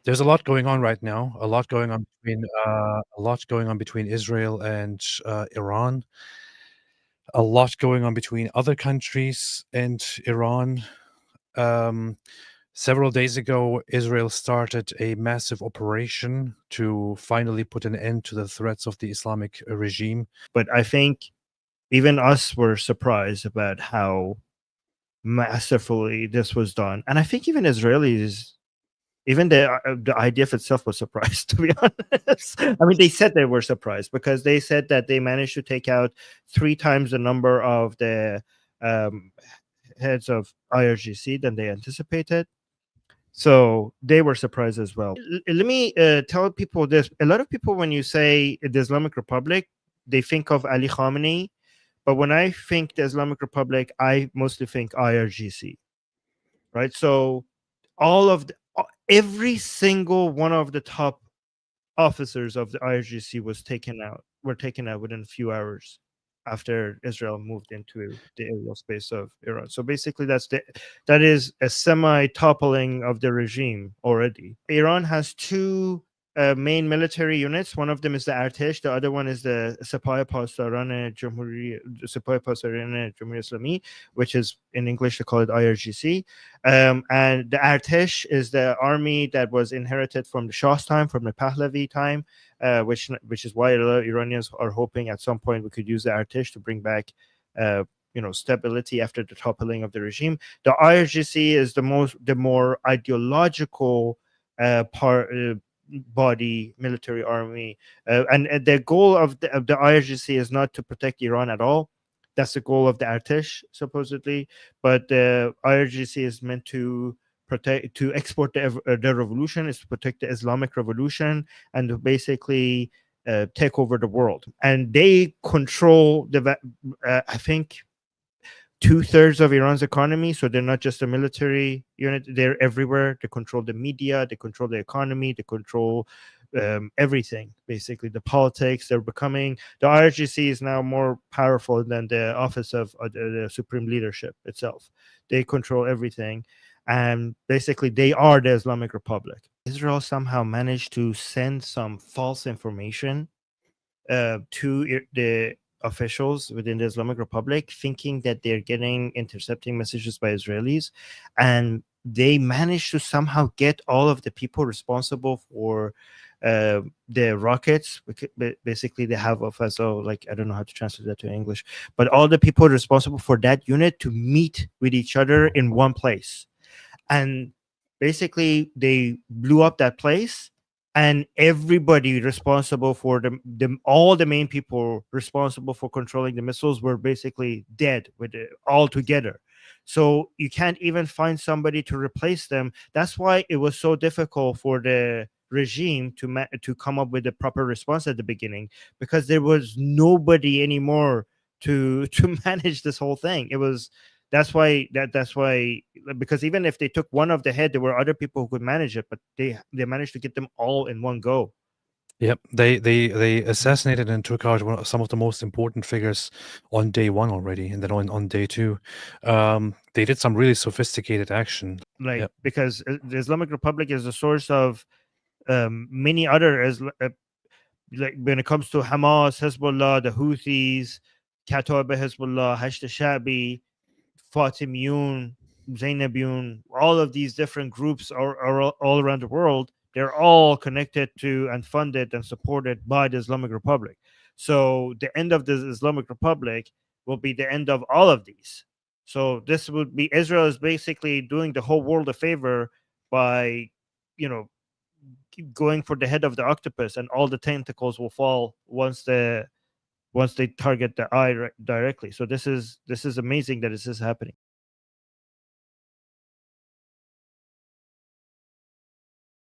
There's a lot going on right now. A lot going on between Israel and Iran. A lot going on between other countries and Iran. Um, Several days ago, Israel started a massive operation to finally put an end to the threats of the Islamic regime. But I think even us were surprised about how masterfully this was done. And I think even Israelis, even the IDF itself was surprised, to be honest. I mean, they said they were surprised because they said that they managed to take out 3 times the number of the heads of IRGC than they anticipated. So they were surprised as well. Let me tell people this. A lot of people, when you say the Islamic Republic, they think of Ali Khamenei. But when I think the Islamic Republic, I mostly think IRGC, right? So every single one of the top officers of the IRGC were taken out within a few hours after Israel moved into the aerial space of Iran. So basically that is a semi-toppling of the regime already. Iran has 2 main military units. One of them is the Artesh, the other one is the Sepah Pasdaran Jamhuri Islami, which is in English they call it IRGC. And the Artesh is the army that was inherited from the Shah's time, from the Pahlavi time, which is why a lot of Iranians are hoping at some point we could use the Artesh to bring back stability after the toppling of the regime. The IRGC is the more ideological body military army, and the goal of the IRGC is not to protect Iran at all. That's the goal of the Artesh, supposedly, but the IRGC is meant to export the revolution, is to protect the Islamic revolution, and to basically take over the world. And they control I think 2/3 of Iran's economy. So they're not just a military unit, they're everywhere. They control the media, they control the economy, they control everything, basically the politics. The IRGC is now more powerful than the office of the supreme leadership itself. They control everything, and basically they are the Islamic Republic. Israel somehow managed to send some false information to the officials within the Islamic Republic, thinking that they're getting intercepting messages by Israelis, and they managed to somehow get all of the people responsible for the rockets. Basically, they have like, I don't know how to translate that to English, but all the people responsible for that unit to meet with each other in one place, and basically they blew up that place. And everybody responsible for all the main people responsible for controlling the missiles were basically dead all together. So you can't even find somebody to replace them. That's why it was so difficult for the regime to come up with a proper response at the beginning, because there was nobody anymore to manage this whole thing. That's why, because even if they took one of the head, there were other people who could manage it, but they managed to get them all in one go. Yep, they assassinated and took out some of the most important figures on day 1 already, and then on day 2, they did some really sophisticated action. Yep. Because the Islamic Republic is a source of many other like when it comes to Hamas, Hezbollah, the Houthis, Kataib Hezbollah, Hashd al-Sha'bi, Fatimiyun, Zainabiyun, all of these different groups are all around the world. They're all connected to and funded and supported by the Islamic Republic. So the end of the Islamic Republic will be the end of all of these. So this would be, Israel is basically doing the whole world a favor by, going for the head of the octopus, and all the tentacles will fall once they target the eye directly. So this is amazing that this is happening.